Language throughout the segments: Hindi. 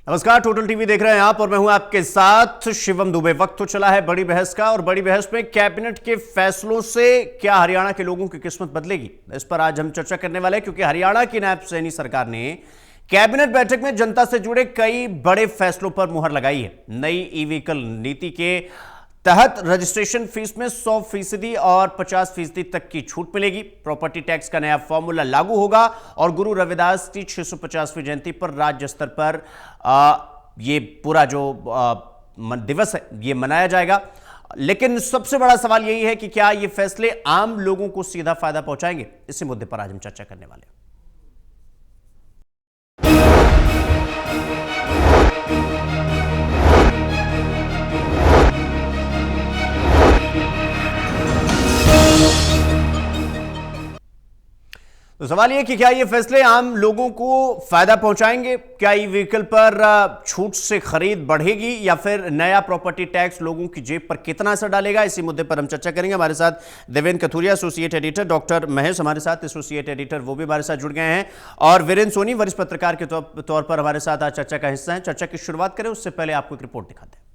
नमस्कार, टोटल टीवी देख रहे हैं आप और मैं हूं आपके साथ शिवम दुबे। वक्त तो चला है बड़ी बहस का और बड़ी बहस में कैबिनेट के फैसलों से क्या हरियाणा के लोगों की किस्मत बदलेगी, इस पर आज हम चर्चा करने वाले हैं। क्योंकि हरियाणा की नायब सैनी सरकार ने कैबिनेट बैठक में जनता से जुड़े कई बड़े फैसलों पर मुहर लगाई है। नई ई व्हीकल नीति के तहत रजिस्ट्रेशन फीस में 100% और 50% तक की छूट मिलेगी। प्रॉपर्टी टैक्स का नया फॉर्मूला लागू होगा और गुरु रविदास की 650वीं जयंती पर राज्य स्तर पर ये पूरा जो दिवस है ये मनाया जाएगा। लेकिन सबसे बड़ा सवाल यही है कि क्या ये फैसले आम लोगों को सीधा फायदा पहुंचाएंगे। इसी मुद्दे पर आज हम चर्चा करने वाले हैं। तो सवाल यह कि क्या ये फैसले आम लोगों को फायदा पहुंचाएंगे। क्या ई व्हीकल पर छूट से खरीद बढ़ेगी या फिर नया प्रॉपर्टी टैक्स लोगों की जेब पर कितना असर डालेगा। इसी मुद्दे पर हम चर्चा करेंगे। हमारे साथ Devendra Kathuria associate editor, doctor Mahesh हमारे साथ एसोसिएट एडिटर वो भी हमारे साथ जुड़ गए हैं, और वीरेंद्र सोनी वरिष्ठ पत्रकार के तौर पर हमारे साथ आज चर्चा का हिस्सा है। चर्चा की शुरुआत करें उससे पहले आपको एक रिपोर्ट दिखाते हैं।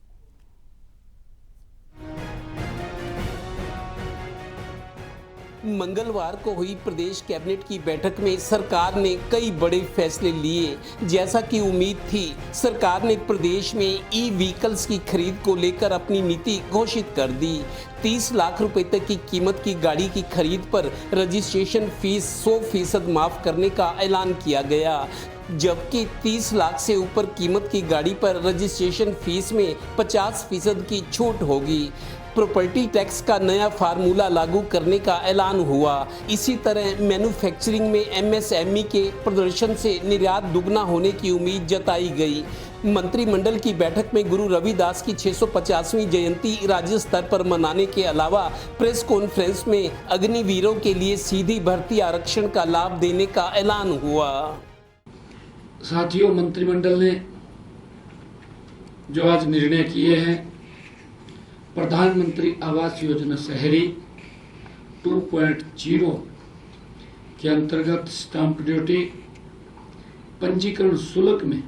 मंगलवार को हुई प्रदेश कैबिनेट की बैठक में सरकार ने कई बड़े फैसले लिए। जैसा कि उम्मीद थी, सरकार ने प्रदेश में ई व्हीकल्स की खरीद को लेकर अपनी नीति घोषित कर दी। 30 लाख रुपए तक की कीमत की गाड़ी की खरीद पर रजिस्ट्रेशन फीस 100% माफ करने का ऐलान किया गया, जबकि 30 लाख से ऊपर कीमत की गाड़ी पर रजिस्ट्रेशन फीस में 50% की छूट होगी। प्रॉपर्टी टैक्स का नया फार्मूला लागू करने का ऐलान हुआ। इसी तरह मैन्युफैक्चरिंग में एमएसएमई के प्रदर्शन से निर्यात दुगना होने की उम्मीद जताई गई। मंत्रिमंडल की बैठक में गुरु रविदास की 650वीं जयंती राज्य स्तर पर मनाने के अलावा प्रेस कॉन्फ्रेंस में अग्निवीरों के लिए सीधी भर्ती आरक्षण का लाभ देने का ऐलान हुआ। साथियों, मंत्रिमंडल ने जो आज निर्णय किए हैं, प्रधानमंत्री आवास योजना शहरी 2.0 के अंतर्गत स्टाम्प ड्यूटी, पंजीकरण शुल्क में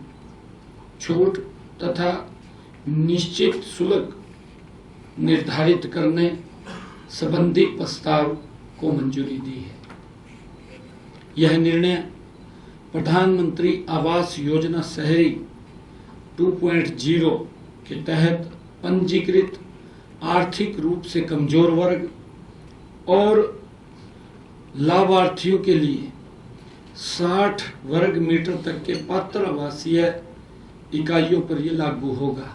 छूट तथा निश्चित शुल्क निर्धारित करने संबंधी प्रस्ताव को मंजूरी दी है। यह निर्णय प्रधानमंत्री आवास योजना शहरी 2.0 के तहत पंजीकृत आर्थिक रूप से कमजोर वर्ग और लाभार्थियों के लिए 60 वर्ग मीटर तक के पात्र आवासीय इकाइयों पर यह लागू होगा।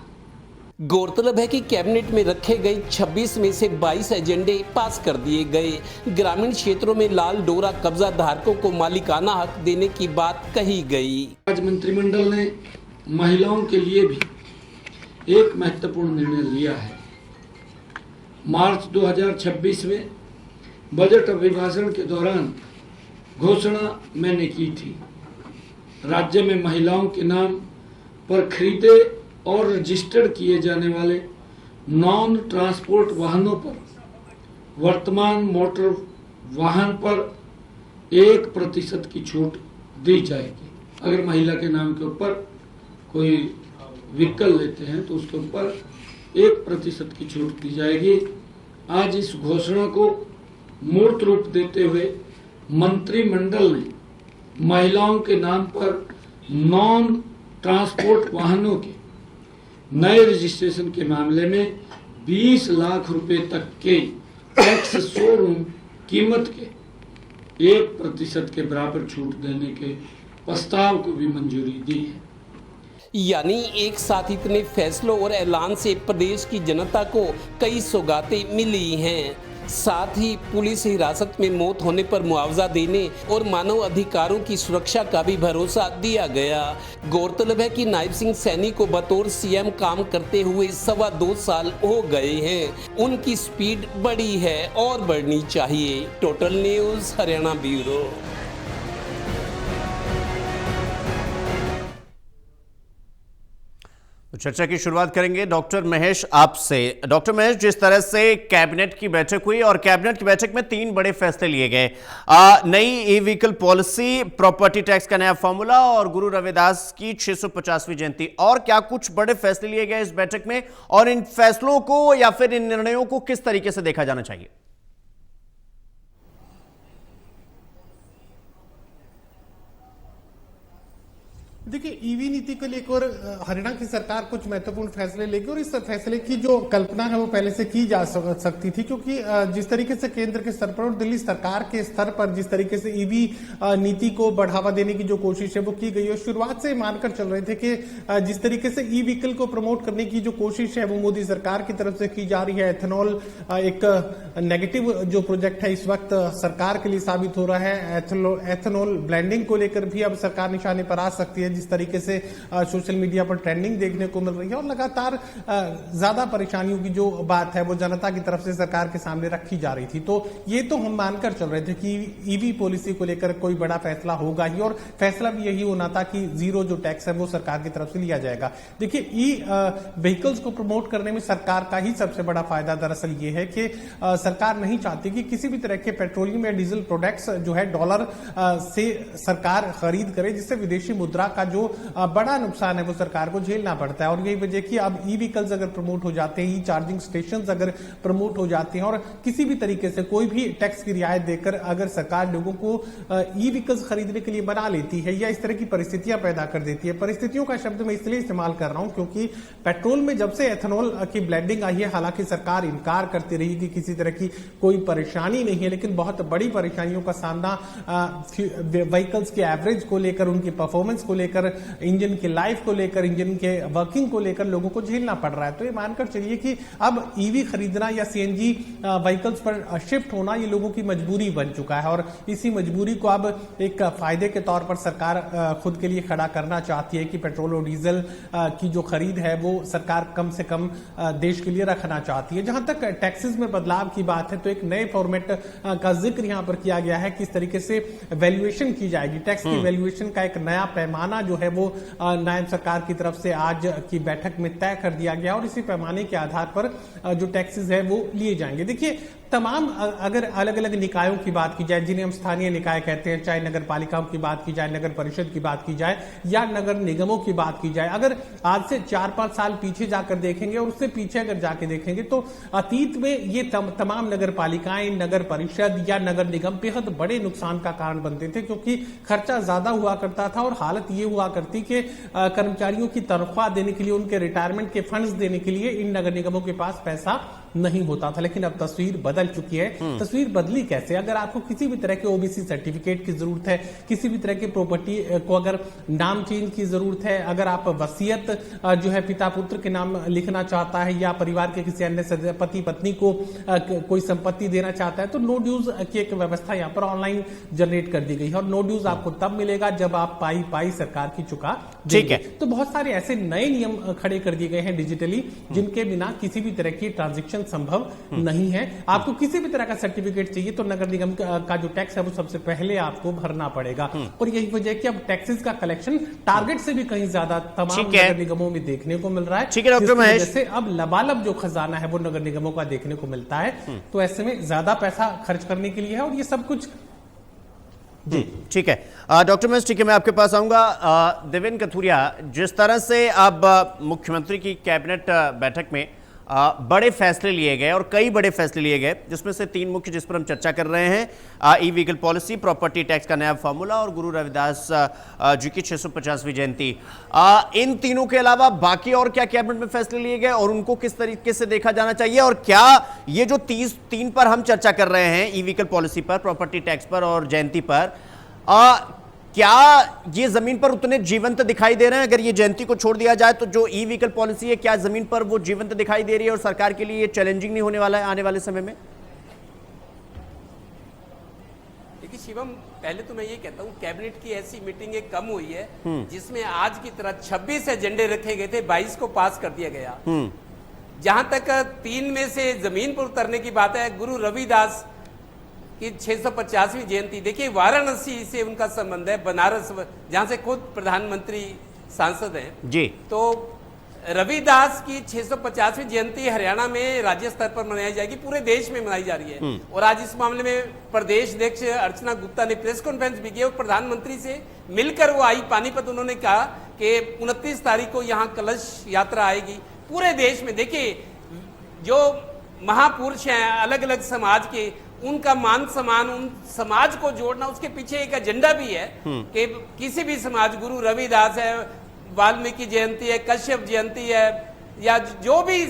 गौरतलब है कि कैबिनेट में रखे गए 26 में से 22 एजेंडे पास कर दिए गए। ग्रामीण क्षेत्रों में लाल डोरा कब्जा धारकों को मालिकाना हक देने की बात कही गई। आज मंत्रिमंडल ने महिलाओं के लिए भी एक महत्वपूर्ण निर्णय लिया है। मार्च 2026 में बजट अभिभाषण के दौरान घोषणा मैंने की थी, राज्य में महिलाओं के नाम पर खरीदे और रजिस्टर्ड किए जाने वाले नॉन ट्रांसपोर्ट वाहनों पर वर्तमान मोटर वाहन पर 1% की छूट दी जाएगी। अगर महिला के नाम के ऊपर कोई व्हीकल लेते हैं तो उसके ऊपर 1% की छूट दी जाएगी। आज इस घोषणा को मूर्त रूप देते हुए मंत्रिमंडल ने महिलाओं के नाम पर नॉन ट्रांसपोर्ट वाहनों के नए रजिस्ट्रेशन के मामले में 20 लाख रुपए तक के टैक्स शोरूम कीमत के 1% के बराबर छूट देने के प्रस्ताव को भी मंजूरी दी है। यानी एक साथ इतने फैसलों और ऐलान से प्रदेश की जनता को कई सौगातें मिली हैं। साथ ही पुलिस हिरासत में मौत होने पर मुआवजा देने और मानव अधिकारों की सुरक्षा का भी भरोसा दिया गया। गौरतलब है कि नायब सिंह सैनी को बतौर सीएम काम करते हुए 2.25 साल हो गए हैं। उनकी स्पीड बढ़ी है और बढ़नी चाहिए। Total news Haryana bureau. तो चर्चा की शुरुआत करेंगे डॉक्टर महेश आपसे। डॉक्टर महेश, जिस तरह से कैबिनेट की बैठक हुई और कैबिनेट की बैठक में 3 बड़े फैसले लिए गए, नई e vehicle policy, property tax का नया फॉर्मूला और गुरु रविदास की 650वीं जयंती, और क्या कुछ बड़े फैसले लिए गए इस बैठक में, और इन फैसलों को या फिर इन निर्णयों को किस तरीके से देखा जाना चाहिए? देखिए, ईवी नीति को लेकर हरियाणा की सरकार कुछ महत्वपूर्ण फैसले लेगी और इस फैसले की जो कल्पना है वो पहले से की जा सकती थी, क्योंकि जिस तरीके से केंद्र के स्तर पर और दिल्ली सरकार के स्तर पर जिस तरीके से ईवी नीति को बढ़ावा देने की जो कोशिश है वो की गई है। शुरुआत से मानकर चल रहे थे कि जिस तरीके से ई व्हीकल को प्रमोट करने की जो कोशिश है वो मोदी सरकार की तरफ से की जा रही है। एथेनॉल एक नेगेटिव जो प्रोजेक्ट है इस वक्त सरकार के लिए साबित हो रहा है। एथेनॉल ब्लेंडिंग को लेकर भी अब सरकार निशाने पर आ सकती है, जिस तरीके से सोशल मीडिया पर ट्रेंडिंग देखने को मिल रही है, और लगातार ज्यादा परेशानियों की जो बात है वो जनता की तरफ से सरकार के सामने रखी जा रही थी। तो ये तो हम मानकर चल रहे थे कि ईवी पॉलिसी को लेकर कोई बड़ा फैसला होगा ही, और फैसला भी यही होना था कि जीरो जो टैक्स है वो सरकार की तरफ से लिया जाएगा। देखिए, ई व्हीकल्स को प्रमोट करने में सरकार का ही सबसे बड़ा फायदा दरअसल ये है कि सरकार नहीं चाहती कि किसी भी तरह के पेट्रोलियम या डीजल प्रोडक्ट्स जो है डॉलर से सरकार खरीद करे, जिससे विदेशी मुद्रा का जो बड़ा नुकसान है वो सरकार को झेलना पड़ता है। और यही वजह कि अब ई व्हीकल्स अगर प्रमोट हो जाते हैं, ई चार्जिंग स्टेशंस अगर प्रमोट हो जाते हैं, और किसी भी तरीके से कोई भी टैक्स की रियायत देकर अगर सरकार लोगों को ई व्हीकल्स खरीदने के लिए बना लेती है या इस तरह की परिस्थितियां पैदा कर देती है। परिस्थितियों का शब्द मैं इसलिए इस्तेमाल कर रहा हूं क्योंकि पेट्रोल में जब से एथेनॉल की ब्लेंडिंग आई है, हालांकि सरकार इनकार करती रही कि किसी तरह की कोई परेशानी नहीं है, लेकिन बहुत बड़ी परेशानियों का सामना व्हीकल्स के एवरेज को लेकर, उनकी परफॉर्मेंस को लेकर, इंजन की लाइफ को लेकर, इंजन के वर्किंग को लेकर लोगों को झेलना पड़ रहा है। तो ये मानकर चलिए कि अब ईवी खरीदना या सीएनजी व्हीकल्स पर शिफ्ट होना ये लोगों की मजबूरी बन चुका है, और इसी मजबूरी को अब एक फायदे के तौर पर सरकार खुद के लिए खड़ा करना चाहती है कि पेट्रोल और डीजल की जो खरीद है वो सरकार कम से कम देश के लिए रखना चाहती है। जहां तक टैक्सेस में बदलाव की बात है तो एक नए फॉर्मेट का जिक्र यहां पर किया गया है, किस तरीके से वैल्यूएशन की जाएगी। टैक्स की वैल्यूएशन का एक नया पैमाना जो है वो नायब सरकार की तरफ से आज की बैठक में तय कर दिया गया, और इसी पैमाने के आधार पर जो टैक्सेस है वो लिए जाएंगे। देखिए, तमाम अगर अलग अलग निकायों की बात की जाए, जिन्हें हम स्थानीय निकाय कहते हैं, चाहे नगर पालिकाओं की बात की जाए, नगर परिषद की बात की जाए या नगर निगमों की बात की जाए, अगर आज से 4-5 साल पीछे जाकर देखेंगे और उससे पीछे अगर जाके देखेंगे तो अतीत में ये तमाम नगर पालिकाएं, नगर परिषद या नगर निगम बेहद बड़े नुकसान का कारण बनते थे, क्योंकि खर्चा ज्यादा हुआ करता था और हालत ये हुआ करती कि कर्मचारियों की तनख्वाह देने के लिए, उनके रिटायरमेंट के फंड्स देने के लिए इन नगर निगमों के पास पैसा नहीं होता था। लेकिन अब तस्वीर बदल चुकी है। तस्वीर बदली कैसे? अगर आपको किसी भी तरह के ओबीसी सर्टिफिकेट की जरूरत है, किसी भी तरह के प्रॉपर्टी को अगर नाम चेंज की जरूरत है, अगर आप वसीयत जो है पिता पुत्र के नाम लिखना चाहता है या परिवार के किसी अन्य पति पत्नी को कोई संपत्ति देना चाहता है, तो नो ड्यूज की एक व्यवस्था यहाँ पर ऑनलाइन जनरेट कर दी गई है, और नो ड्यूज आपको तब मिलेगा जब आप पाई सरकार की चुका। ठीक है। तो बहुत सारे ऐसे नए नियम खड़े कर दिए गए हैं डिजिटली, जिनके बिना किसी भी तरह की ट्रांजेक्शन संभव नहीं है। आपको किसी भी तरह का सर्टिफिकेट चाहिए तो नगर निगम का जो टैक्स है वो सबसे पहले आपको भरना पड़ेगा, और यही वजह है कि अब टैक्सेस का कलेक्शन टारगेट से भी कहीं ज्यादा तमाम नगर निगमों में देखने को मिल रहा है। ठीक है डॉक्टर महेश, जैसे अब लबालब जो खजाना है वो नगर निगमों का देखने को मिलता है, तो ऐसे में ज्यादा पैसा खर्च करने के लिए है, और ये सब कुछ जी ठीक है। डॉक्टर महेश, ठीक है, मैं आपके पास आऊंगा। देवेंद्र कथुरिया, जिस तरह से अब मुख्यमंत्री की कैबिनेट बैठक में बड़े फैसले लिए गए और कई बड़े फैसले लिए गए, जिसमें से 3 मुख्य जिस पर हम चर्चा कर रहे हैं, e vehicle policy, property tax का नया फॉर्मूला और गुरु रविदास जी की 650वीं जयंती। इन तीनों के अलावा बाकी और क्या कैबिनेट में फैसले लिए गए और उनको किस तरीके से देखा जाना चाहिए, और क्या ये जो 3 पर हम चर्चा कर रहे हैं, ई व्हीकल पॉलिसी पर, प्रॉपर्टी टैक्स पर और जयंती पर, क्या ये जमीन पर उतने जीवंत दिखाई दे रहे हैं? अगर ये जयंती को छोड़ दिया जाए तो जो ई व्हीकल पॉलिसी है, क्या जमीन पर वो जीवंत दिखाई दे रही है और सरकार के लिए ये चैलेंजिंग नहीं होने वाला है आने वाले समय में? देखिए शिवम, पहले तो मैं ये कहता हूँ, कैबिनेट की ऐसी मीटिंगें कम हुई है जिसमें आज की तरह 26 एजेंडे रखे गए थे, 22 को पास कर दिया गया। जहां तक 3 में से जमीन पर उतरने की बात है, गुरु रविदास की 650वीं जयंती, देखिए वाराणसी से उनका संबंध है, बनारस जहां से खुद प्रधानमंत्री सांसद हैं जी। तो रविदास की 650वीं जयंती हरियाणा में राज्य स्तर पर मनाई जाएगी, पूरे देश में मनाई जा रही है। और आज इस मामले में प्रदेश अध्यक्ष अर्चना गुप्ता ने प्रेस कॉन्फ्रेंस भी की और प्रधानमंत्री से मिलकर वो आई पानीपत। उन्होंने कहा कि 29 तारीख को यहाँ कलश यात्रा आएगी पूरे देश में। देखिए, जो महापुरुष हैं अलग अलग समाज के, उनका मान सम्मान, उन समाज को जोड़ना, उसके पीछे एक एजेंडा भी है कि किसी भी समाज, गुरु रविदास है, वाल्मीकि जयंती है, कश्यप जयंती है, या जो भी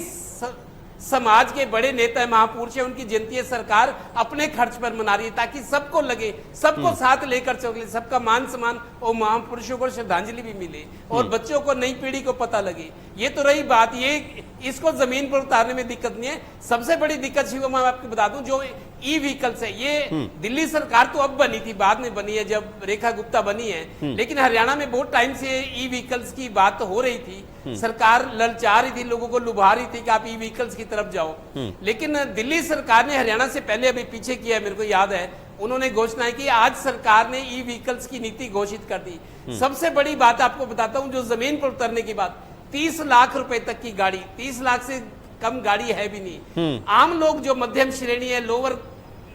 समाज के बड़े नेता महापुरुष हैं, उनकी जयंती है, सरकार अपने खर्च पर मना रही है ताकि सबको लगे, सबको साथ लेकर चले, सबका मान सम्मान और महापुरुषों को श्रद्धांजलि भी मिले और बच्चों को, नई पीढ़ी को पता लगे। ये तो रही बात, ये इसको जमीन पर उतारने में दिक्कत नहीं है। सबसे बड़ी दिक्कत शिवम मैं आपको बता दूं, जो ई व्हीकल्स है, ये दिल्ली सरकार तो अब बनी थी, बाद में बनी है जब रेखा गुप्ता बनी है, लेकिन हरियाणा में बहुत टाइम से ई व्हीकल्स की बात तो हो रही थी। सरकार ललचा रही थी, लोगों को लुभा रही थी कि आप ई व्हीकल्स की तरफ जाओ, लेकिन दिल्ली सरकार ने हरियाणा से पहले अभी पीछे किया है, मेरे को याद है, उन्होंने घोषणा की। आज सरकार ने ई व्हीकल्स की नीति घोषित कर दी। सबसे बड़ी बात आपको बताता हूं, जो जमीन पर उतरने की बात, 30 लाख रुपए तक की गाड़ी, 30 लाख से कम गाड़ी है भी नहीं। आम लोग जो मध्यम श्रेणी है, लोअर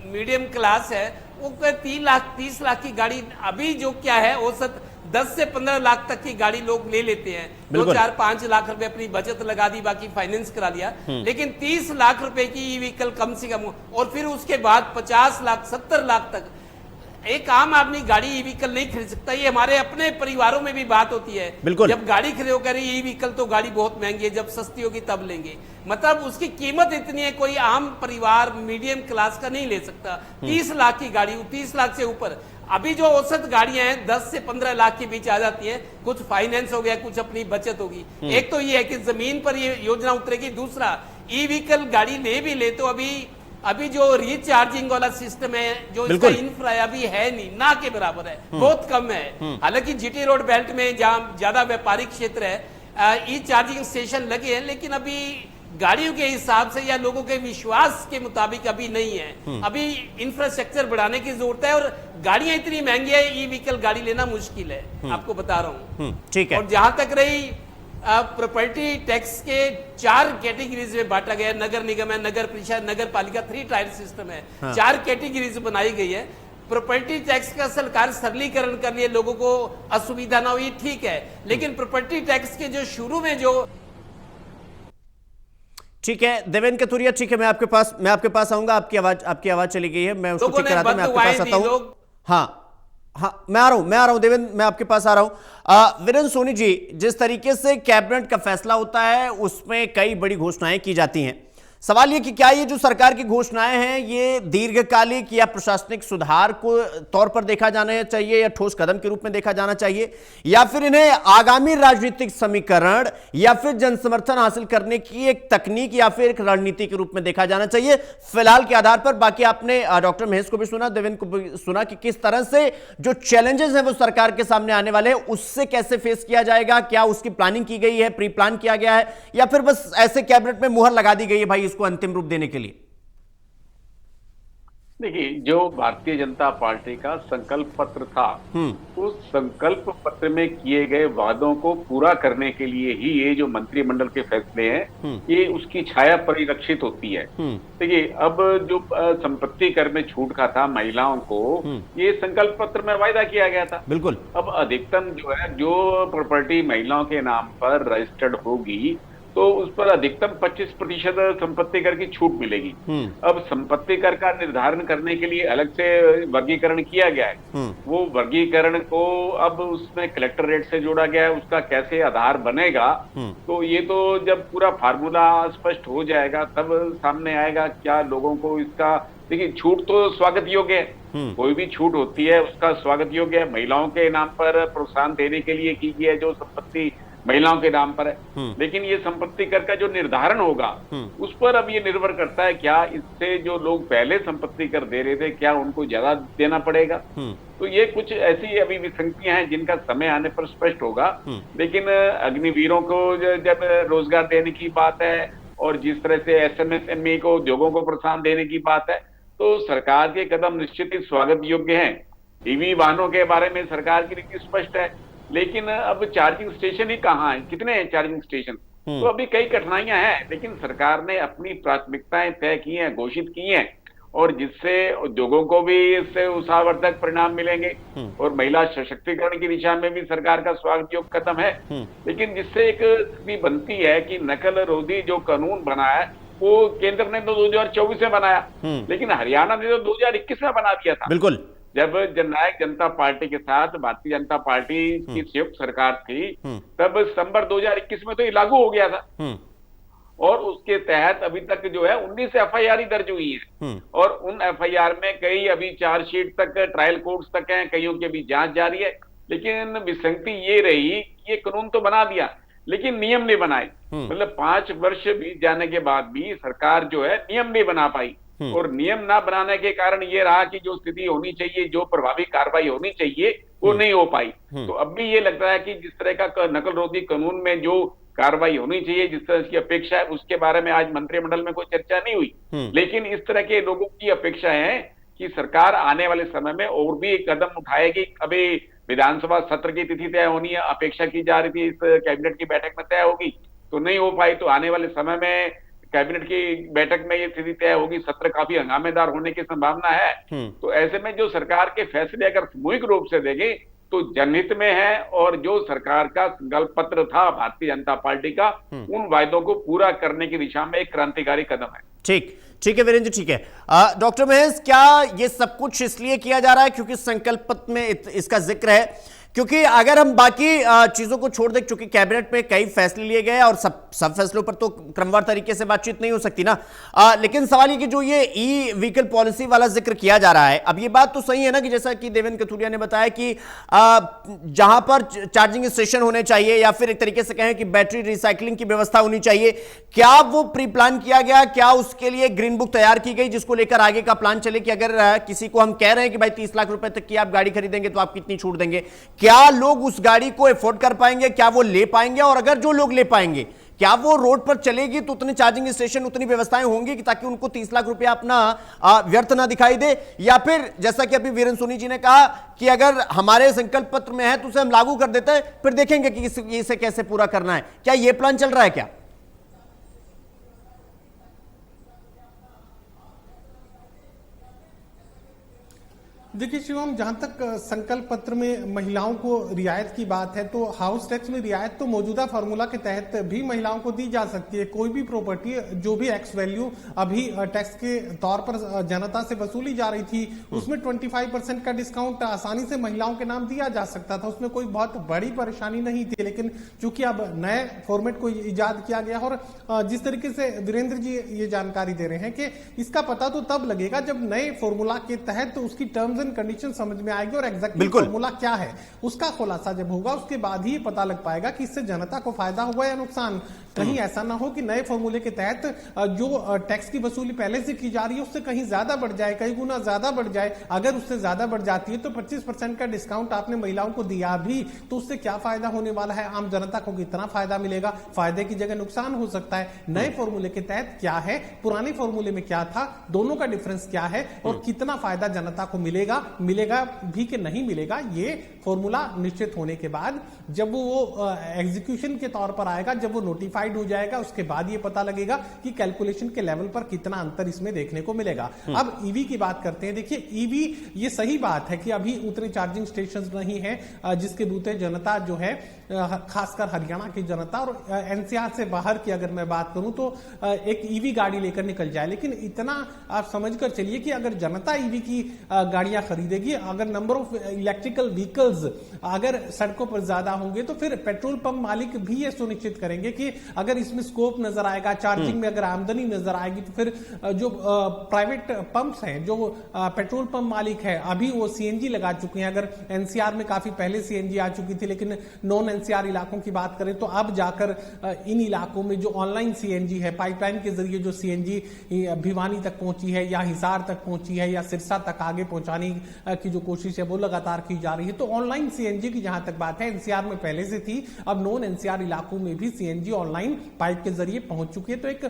मीडियम क्लास है, वो 30 लाख की गाड़ी अभी जो क्या है औसत 10 से 15 लाख तक की गाड़ी लोग ले लेते हैं। 2, 4, 5 लाख रुपए अपनी बचत लगा दी, बाकी फाइनेंस करा लिया, लेकिन 30 लाख रुपए की ई व्हीकल कम से कम, और फिर उसके बाद 50 लाख 70 लाख तक एक आम आदमी गाड़ी ई व्हीकल नहीं खरीद सकता। ये हमारे अपने परिवारों में भी बात होती है, जब गाड़ी खरीदो कह रही ई व्हीकल तो गाड़ी बहुत महंगी है, जब सस्ती होगी तब लेंगे। मतलब उसकी कीमत इतनी है, कोई आम परिवार मीडियम क्लास का नहीं ले सकता। 30 लाख की गाड़ी, 30 लाख से ऊपर अभी जो औसत गाड़ियां हैं 10 से 15 लाख के बीच आ जाती हैं, कुछ फाइनेंस हो गया, कुछ अपनी बचत होगी। एक तो ये है कि जमीन पर ये योजना उतरेगी। दूसरा, ई व्हीकल गाड़ी ले भी ले तो अभी जो रिचार्जिंग वाला सिस्टम है, जो इसका इंफ्रा अभी है नहीं, ना के बराबर है, बहुत कम है। हालांकि जीटी रोड बेल्ट में जहां ज्यादा व्यापारिक क्षेत्र है, ई चार्जिंग स्टेशन लगे हैं, लेकिन अभी गाड़ियों के हिसाब से या लोगों के विश्वास के मुताबिक अभी नहीं है। अभी इंफ्रास्ट्रक्चर बढ़ाने की जरूरत है, और गाड़ियां इतनी महंगी है, ई व्हीकल गाड़ी लेना मुश्किल है, आपको बता रहा हूँ। ठीक है। और जहां तक रही प्रॉपर्टी टैक्स के 4 कैटेगरीज में बांटा गया है, नगर निगम है, नगर परिषद, नगर पालिका, 3 टायर सिस्टम है, 4 कैटेगरीज बनाई गई है। प्रॉपर्टी टैक्स का सरकार सरलीकरण कर लिए, लोगों को असुविधा ना हो, ये ठीक है, लेकिन प्रॉपर्टी टैक्स के जो शुरू में जो, ठीक है देवेंद्र कथुरिया, ठीक है, मैं आपके पास आऊंगा। आपकी आवाज चली गई है, मैं उसको ठीक कराता हूं, मैं आपके पास आता हूं। हाँ, मैं आ रहा हूं देवेंद्र, मैं आपके पास आ रहा हूं। वीरेंद्र सोनी जी, जिस तरीके से कैबिनेट का फैसला होता है उसमें कई बड़ी घोषणाएं की जाती हैं। सवाल ये कि क्या ये जो सरकार की घोषणाएं हैं ये दीर्घकालिक या प्रशासनिक सुधार को तौर पर देखा जाना चाहिए, या ठोस कदम के रूप में देखा जाना चाहिए, या फिर इन्हें आगामी राजनीतिक समीकरण या फिर जनसमर्थन हासिल करने की एक तकनीक या फिर एक रणनीति के रूप में देखा जाना चाहिए फिलहाल के आधार पर? बाकी आपने डॉक्टर महेश को भी सुना, देवेंद्र को भी सुना कि किस तरह से जो चैलेंजेस हैं वो सरकार के सामने आने वाले हैं, उससे कैसे फेस किया जाएगा, क्या उसकी प्लानिंग की गई है, प्री प्लान किया गया है, या फिर बस ऐसे कैबिनेट में मुहर लगा दी गई है भाई इसको अंतिम रूप देने के लिए? देखिए, जो भारतीय जनता पार्टी का संकल्प पत्र था, उस संकल्प पत्र में किए गए वादों को पूरा करने के लिए ही ये जो मंत्रिमंडल के फैसले हैं, ये उसकी छाया परिलक्षित होती है। देखिए, अब जो संपत्ति कर में छूट का था महिलाओं को, ये संकल्प पत्र में वायदा किया गया था। बिल्कुल। अब अधिकतम जो है, जो प्रॉपर्टी महिलाओं के नाम पर रजिस्टर्ड होगी, तो उस पर अधिकतम 25% संपत्ति कर की छूट मिलेगी। अब संपत्ति कर का निर्धारण करने के लिए अलग से वर्गीकरण किया गया है। वो वर्गीकरण को अब उसमें कलेक्टर रेट से जोड़ा गया है, उसका कैसे आधार बनेगा, तो ये तो जब पूरा फार्मूला स्पष्ट हो जाएगा तब सामने आएगा क्या लोगों को इसका। देखिए, छूट तो स्वागत योग्य है, कोई भी छूट होती है उसका स्वागत योग्य है। महिलाओं के नाम पर प्रोत्साहन देने के लिए की गई है जो संपत्ति महिलाओं के नाम पर है, लेकिन ये संपत्ति कर का जो निर्धारण होगा उस पर अब ये निर्भर करता है क्या इससे जो लोग पहले संपत्ति कर दे रहे थे क्या उनको ज्यादा देना पड़ेगा। तो ये कुछ ऐसी अभी विसंगतियां हैं जिनका समय आने पर स्पष्ट होगा। लेकिन अग्निवीरों को जब रोजगार देने की बात है और जिस तरह से एसएमएसएमई को, उद्योगों को प्रोत्साहन देने की बात है, तो सरकार के कदम निश्चित ही स्वागत योग्य हैं। ईवी वाहनों के बारे में सरकार की नीति स्पष्ट है, लेकिन अब चार्जिंग स्टेशन ही कहाँ है, कितने हैं चार्जिंग स्टेशन? तो अभी कई कठिनाइयां हैं, लेकिन सरकार ने अपनी प्राथमिकताएं तय की हैं, घोषित की हैं, और जिससे उद्योगों को भी इससे उत्साहवर्धक परिणाम मिलेंगे और महिला सशक्तिकरण की दिशा में भी सरकार का स्वागत योग्य कदम है। लेकिन जिससे एक स्थिति बनती है कि नकल रोधी जो कानून बना है वो केंद्र ने तो 2024 में बनाया, लेकिन हरियाणा ने तो 2021 में बना दिया था। बिल्कुल। जब जननायक जनता पार्टी के साथ भारतीय जनता पार्टी की संयुक्त सरकार थी, तब सितंबर 2021 में तो ये लागू हो गया था, और उसके तहत अभी तक जो है 19 एफआईआर ही दर्ज हुई है, और उन एफआईआर में कई अभी चार्जशीट तक, ट्रायल कोर्ट्स तक हैं, कईयों की अभी जांच जारी है। लेकिन विसंगति ये रही कि ये कानून तो बना दिया लेकिन नियम नहीं बनाए, मतलब 5 वर्ष बीत जाने के बाद भी सरकार जो है नियम नहीं बना पाई, और नियम ना बनाने के कारण ये रहा कि जो स्थिति होनी चाहिए, जो प्रभावी कार्रवाई होनी चाहिए, वो नहीं हो पाई। तो अब भी ये लगता है कि जिस तरह का नकल रोधी कानून में जो कार्रवाई होनी चाहिए, जिस तरह की अपेक्षा है, उसके बारे में आज मंत्रिमंडल में कोई चर्चा नहीं हुई। लेकिन इस तरह के लोगों की अपेक्षा है कि सरकार आने वाले समय में और भी एक कदम उठाएगी। अभी विधानसभा सत्र की तिथि तय होनी है, अपेक्षा की जा रही थी इस कैबिनेट की बैठक में तय होगी, तो नहीं हो पाई। तो आने वाले समय में कैबिनेट की बैठक में ये स्थिति तय होगी, सत्र काफी हंगामेदार होने की संभावना है। तो ऐसे में जो सरकार के फैसले अगर सामूहिक रूप से देंगे तो जनहित में है, और जो सरकार का संकल्प पत्र था भारतीय जनता पार्टी का, उन वायदों को पूरा करने की दिशा में एक क्रांतिकारी कदम है। ठीक है वीरेंद्र जी, ठीक है। डॉक्टर महेश, क्या ये सब कुछ इसलिए किया जा रहा है क्योंकि संकल्प पत्र में इसका जिक्र है? क्योंकि अगर हम बाकी चीजों को छोड़ दें, क्योंकि कैबिनेट में कई फैसले लिए गए और सब फैसलों पर तो क्रमवार तरीके से बातचीत नहीं हो सकती ना, लेकिन सवाल ये कि जो ये ई व्हीकल पॉलिसी वाला जिक्र किया जा रहा है, अब ये बात तो सही है ना कि जैसा कि देवेंद्र कथुरिया ने बताया कि जहां पर चार्जिंग स्टेशन होने चाहिए या फिर एक तरीके से कहें कि बैटरी रिसाइकलिंग की व्यवस्था होनी चाहिए, क्या वो प्री प्लान किया गया? क्या उसके लिए ग्रीन बुक तैयार की गई जिसको लेकर आगे का प्लान चले कि अगर किसी को हम कह रहे हैं कि भाई 30 लाख रुपए तक की आप गाड़ी खरीदेंगे तो आप कितनी छूट देंगे, क्या लोग उस गाड़ी को अफोर्ड कर पाएंगे? क्या वो ले पाएंगे? और अगर जो लोग ले पाएंगे, क्या वो रोड पर चलेगी तो उतने चार्जिंग स्टेशन, उतनी व्यवस्थाएं होंगी कि ताकि उनको 30 लाख रुपया अपना व्यर्थ ना दिखाई दे? या फिर जैसा कि अभी वीरेंद्र सोनी जी ने कहा कि अगर हमारे संकल्प पत्र में है तो उसे हम लागू कर देते हैं, फिर देखेंगे कि इसे कैसे पूरा करना है? क्या ये प्लान चल रहा है क्या? देखिए शिवम, जहां तक संकल्प पत्र में महिलाओं को रियायत की बात है, तो हाउस टैक्स में रियायत तो मौजूदा फार्मूला के तहत भी महिलाओं को दी जा सकती है। कोई भी प्रॉपर्टी जो भी एक्स वैल्यू अभी टैक्स के तौर पर जनता से वसूली जा रही थी, उसमें 25% का डिस्काउंट आसानी से महिलाओं के नाम दिया जा सकता था, उसमें कोई बहुत बड़ी परेशानी नहीं थी। लेकिन चूंकि अब नए फॉर्मेट को इजाद किया गया, और जिस तरीके से वीरेंद्र जी ये जानकारी दे रहे हैं कि इसका पता तो तब लगेगा जब नए फॉर्मूला के तहत उसकी टर्म्स कंडीशन समझ में आएगी और एग्जैक्टली फॉर्मूला क्या है उसका खुलासा जब होगा, उसके बाद ही पता लग पाएगा कि इससे जनता को फायदा हुआ या नुकसान। कहीं ऐसा ना हो कि नए फॉर्मूले के तहत जो टैक्स की वसूली पहले से की जा रही है उससे कहीं ज्यादा बढ़ जाए, कई गुना ज्यादा बढ़ जाए। अगर उससे ज्यादा बढ़ जाती है तो 25% का डिस्काउंट आपने महिलाओं को दिया भी तो उससे क्या फायदा होने वाला है? आम जनता को कितना फायदा मिलेगा? फायदे की जगह नुकसान हो सकता है। नए फॉर्मूले के तहत क्या है, पुराने फॉर्मूले में क्या था, दोनों का डिफरेंस क्या है और कितना फायदा जनता को मिलेगा भी कि नहीं मिलेगा, ये फॉर्मूला निश्चित होने के बाद जब वो एग्जीक्यूशन के तौर पर आएगा, जब वो नोटिफाइड हो जाएगा, उसके बाद ये पता लगेगा कि कैलकुलेशन के लेवल पर कितना अंतर इसमें देखने को मिलेगा। अब ईवी की बात करते हैं। देखिए ईवी, ये सही बात है कि अभी उतने चार्जिंग स्टेशन नहीं है जिसके दूते जनता जो है, खासकर हरियाणा की जनता और एनसीआर से बाहर की अगर मैं बात करूं तो एक ईवी गाड़ी लेकर निकल जाए। लेकिन इतना आप समझकर चलिए कि अगर जनता ईवी की गाड़ियां खरीदेगी, अगर नंबर ऑफ इलेक्ट्रिकल व्हीकल्स अगर सड़कों पर ज्यादा होंगे तो फिर पेट्रोल पंप मालिक भी ये सुनिश्चित करेंगे कि अगर इसमें स्कोप नजर आएगा, चार्जिंग में अगर आमदनी नजर आएगी, तो फिर जो प्राइवेट पंप्स हैं, जो पेट्रोल पंप मालिक है, अभी वो सीएनजी लगा चुके हैं। अगर एनसीआर में काफी पहले सीएनजी आ चुकी थी, लेकिन नॉन एनसीआर इलाकों की बात करें तो अब जाकर इन इलाकों में जो ऑनलाइन सीएनजी है, पाइपलाइन के जरिए जो सीएनजी भिवानी तक पहुंची है या हिसार तक पहुंची है या सिरसा तक आगे पहुंचाने की जो कोशिश है वो लगातार की जा रही है। तो ऑनलाइन सीएनजी की जहां तक बात है, एनसीआर में पहले से थी, अब नॉन एनसीआर इलाकों में भी सीएनजी ऑनलाइन पाइप के जरिए पहुंच चुकी है। तो एक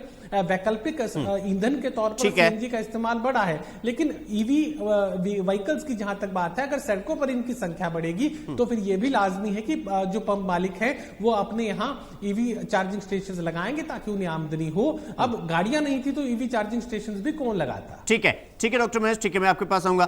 वैकल्पिक ईंधन के तौर पर सीएनजी का इस्तेमाल बढ़ा है। लेकिन ईवी व्हीकल्स की जहां तक बात है, अगर सड़कों पर इनकी संख्या बढ़ेगी तो फिर यह भी लाजमी है कि जो पंप मालिक है वो अपने यहाँ ईवी चार्जिंग स्टेशन लगाएंगे ताकि उन्हें आमदनी हो। अब गाड़ियां नहीं थी तो ईवी चार्जिंग स्टेशन भी कौन लगाता? ठीक है डॉक्टर महेश, ठीक है, मैं आपके पास आऊंगा।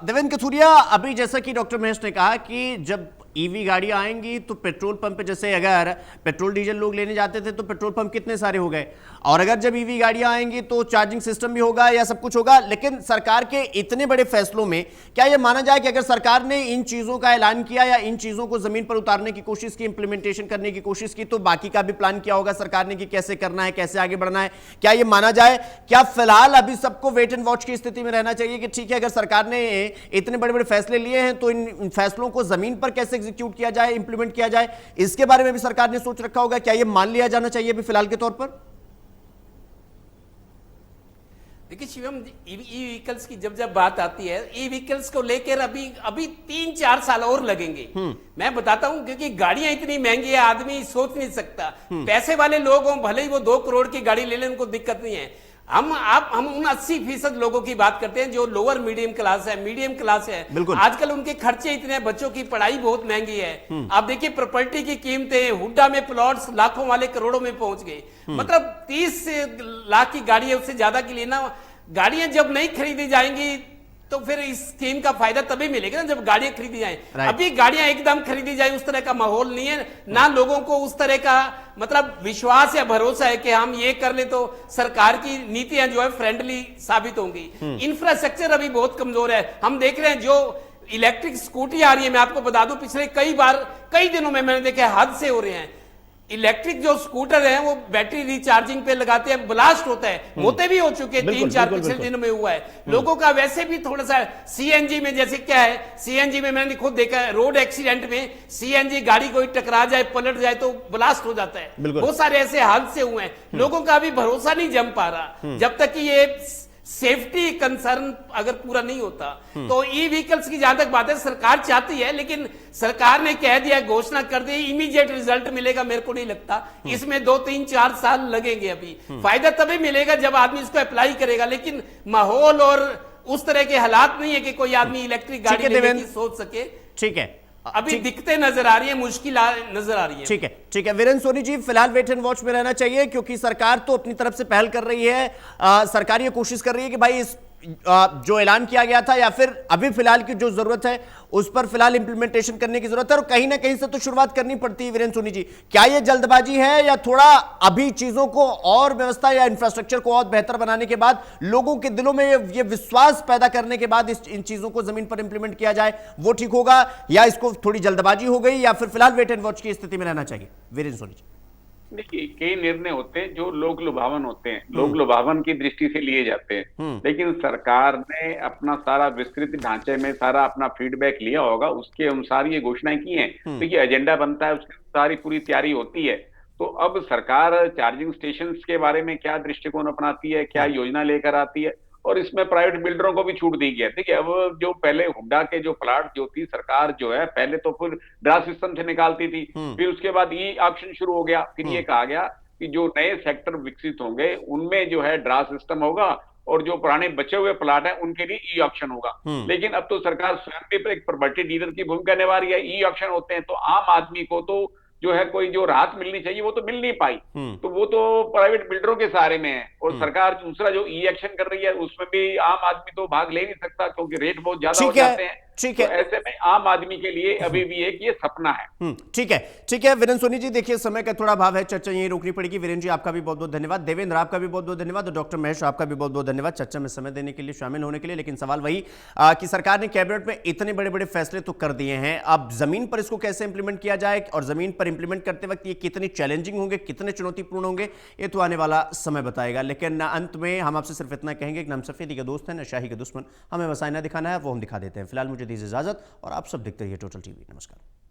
देवेंद्र कथुरिया, अभी जैसा कि डॉक्टर महेश ने कहा कि जब ईवी गाड़ियां आएंगी तो पेट्रोल पंप पे, जैसे अगर पेट्रोल डीजल लोग लेने जाते थे तो पेट्रोल पंप कितने सारे हो गए, और अगर जब ईवी गाड़ियां आएंगी तो चार्जिंग सिस्टम भी होगा या सब कुछ होगा। लेकिन सरकार के इतने बड़े फैसलों में क्या यह माना जाए कि अगर सरकार ने इन चीजों का ऐलान किया या इन चीजों को जमीन पर उतारने की कोशिश की, इंप्लीमेंटेशन करने की कोशिश की, तो बाकी का भी प्लान किया होगा सरकार ने कि कैसे करना है, कैसे आगे बढ़ना है? क्या यह माना जाए? क्या फिलहाल अभी सबको वेट एंड वॉच की स्थिति में रहना चाहिए कि ठीक है, अगर सरकार ने इतने बड़े बड़े फैसले लिए हैं तो इन फैसलों को जमीन पर कैसे एग्जीक्यूट किया जाए, इंप्लीमेंट किया जाए, इसके बारे में भी सरकार ने सोच रखा होगा? क्या यह मान लिया जाना चाहिए अभी फिलहाल के तौर पर? देखिए शिवम, ई व्हीकल्स की जब बात आती है, ई व्हीकल्स को लेकर अभी 3-4 साल और लगेंगे। मैं बताता हूं, क्योंकि गाड़ियां इतनी महंगी है, आदमी सोच नहीं सकता। पैसे वाले लोग हों, भले ही वो 2 करोड़ की गाड़ी ले लें, उनको दिक्कत नहीं है। हम उन 80% लोगों की बात करते हैं जो लोअर मीडियम क्लास है, मीडियम क्लास है। आजकल उनके खर्चे इतने हैं, बच्चों की पढ़ाई बहुत महंगी है। आप देखिए प्रॉपर्टी की कीमतें, हुड्डा में प्लॉट्स लाखों वाले करोड़ों में पहुंच गए। मतलब 30 लाख की गाड़ी है, उससे ज्यादा की लेना। गाड़ियां जब नहीं खरीदी जाएंगी तो फिर इस स्कीम का फायदा तभी मिलेगा ना जब गाड़ियां खरीदी जाएं। अभी गाड़ियां एकदम खरीदी जाए उस तरह का माहौल नहीं है, ना लोगों को उस तरह का मतलब विश्वास या भरोसा है कि हम ये कर ले तो सरकार की नीतियां जो है फ्रेंडली साबित होंगी। इंफ्रास्ट्रक्चर अभी बहुत कमजोर है। हम देख रहे हैं जो इलेक्ट्रिक स्कूटी आ रही है, मैं आपको बता दूं पिछले कई दिनों में मैंने देखा हद से हो रहे हैं। इलेक्ट्रिक जो स्कूटर हैं वो बैटरी रिचार्जिंग पे लगाते हैं, ब्लास्ट होता है, होते भी हो चुके हैं, 3-4 पिछले दिनों में हुआ है। लोगों का वैसे भी थोड़ा सा सीएनजी में, जैसे क्या है सीएनजी में मैंने खुद देखा है, रोड एक्सीडेंट में सीएनजी गाड़ी कोई टकरा जाए, पलट जाए तो ब्लास्ट हो जाता है। बहुत सारे ऐसे हादसे हुए हैं। लोगों का अभी भरोसा नहीं जम पा रहा जब तक कि ये सेफ्टी कंसर्न अगर पूरा नहीं होता। तो ई व्हीकल्स की जहां तक बात है, सरकार चाहती है, लेकिन सरकार ने कह दिया, घोषणा कर दी, इमीडिएट रिजल्ट मिलेगा मेरे को नहीं लगता। इसमें 2-3-4 साल लगेंगे। अभी फायदा तभी मिलेगा जब आदमी इसको अप्लाई करेगा। लेकिन माहौल और उस तरह के हालात नहीं है कि कोई आदमी इलेक्ट्रिक गाड़ी लेने की सोच सके। ठीक है, अभी दिक्कतें नजर आ रही है, मुश्किल नजर आ रही है। ठीक है वीरेंद्र सोनी जी, फिलहाल वेट एंड वॉच में रहना चाहिए क्योंकि सरकार तो अपनी तरफ से पहल कर रही है। सरकार ये कोशिश कर रही है कि भाई इस जो ऐलान किया गया था या फिर अभी फिलहाल की जो जरूरत है उस पर फिलहाल इंप्लीमेंटेशन करने की जरूरत है, और कहीं ना कहीं से तो शुरुआत करनी पड़ती है। वीरेंद्र सोनी जी, क्या यह जल्दबाजी है या थोड़ा अभी चीजों को और व्यवस्था या इंफ्रास्ट्रक्चर को और बेहतर बनाने के बाद, लोगों के दिलों में ये विश्वास पैदा करने के बाद इन चीजों को जमीन पर इंप्लीमेंट किया जाए, वो ठीक होगा, या इसको थोड़ी जल्दबाजी हो गई, या फिर फिलहाल वेट एंड वॉच की स्थिति में रहना चाहिए? वीरेंद्र सोनी जी, देखिए, कई निर्णय होते हैं जो लोक लुभावन होते हैं, लोक लुभावन की दृष्टि से लिए जाते हैं। लेकिन सरकार ने अपना सारा विस्तृत ढांचे में सारा अपना फीडबैक लिया होगा, उसके अनुसार ये घोषणाएं की हैं। तो ये एजेंडा बनता है, उसकी सारी पूरी तैयारी होती है। तो अब सरकार चार्जिंग स्टेशन के बारे में क्या दृष्टिकोण अपनाती है, क्या योजना लेकर आती है, और इसमें प्राइवेट बिल्डरों को भी छूट दी गई है। देखिए, अब जो पहले हुड्डा के जो प्लाट जो थी, सरकार जो है पहले तो फिर ड्रा सिस्टम से निकालती थी, फिर उसके बाद ई ऑक्शन शुरू हो गया। फिर ये कहा गया कि जो नए सेक्टर विकसित होंगे उनमें जो है ड्रा सिस्टम होगा, और जो पुराने बचे हुए प्लाट है उनके लिए ई ऑक्शन होगा। लेकिन अब तो सरकार स्वयं भी एक प्रॉपर्टी डीलर की भूमिका निभा रही है। ई ऑक्शन होते हैं तो आम आदमी को तो जो है कोई जो राहत मिलनी चाहिए वो तो मिल नहीं पाई, तो वो तो प्राइवेट बिल्डरों के सहारे में है। और सरकार दूसरा जो ई एक्शन कर रही है उसमें भी आम आदमी तो भाग ले नहीं सकता क्योंकि रेट बहुत ज्यादा हो जाते हैं। ठीक है, तो ऐसे में आम आदमी के लिए अभी भी एक ये सपना है। ठीक है वीरेंद्र सोनी जी, देखिए समय का थोड़ा अभाव है, चर्चा यहीं रोकनी पड़ेगी। वीरेंद्र जी आपका भी बहुत बहुत धन्यवाद, देवेंद्र आपका भी बहुत बहुत धन्यवाद, और डॉक्टर महेश आपका भी बहुत बहुत धन्यवाद चर्चा में समय देने के लिए, शामिल होने के लिए। लेकिन सवाल वही कि सरकार ने कैबिनेट में इतने बड़े बड़े फैसले तो कर दिए हैं, अब जमीन पर इसको कैसे इंप्लीमेंट किया जाए, और जमीन पर इंप्लीमेंट करते वक्त ये कितनी चैलेंजिंग होंगे, कितने चुनौतीपूर्ण होंगे, ये तो आने वाला समय बताएगा। लेकिन अंत में हम आपसे सिर्फ इतना कहेंगे कि हम सफेदी के दोस्त हैं, न शाही के दुश्मन, हमें बस आईना दिखाना है, वो हम दिखा देते हैं। फिलहाल मुझे दीजिए इजाजत, और आप सब देखते रहिए टोटल टीवी। नमस्कार।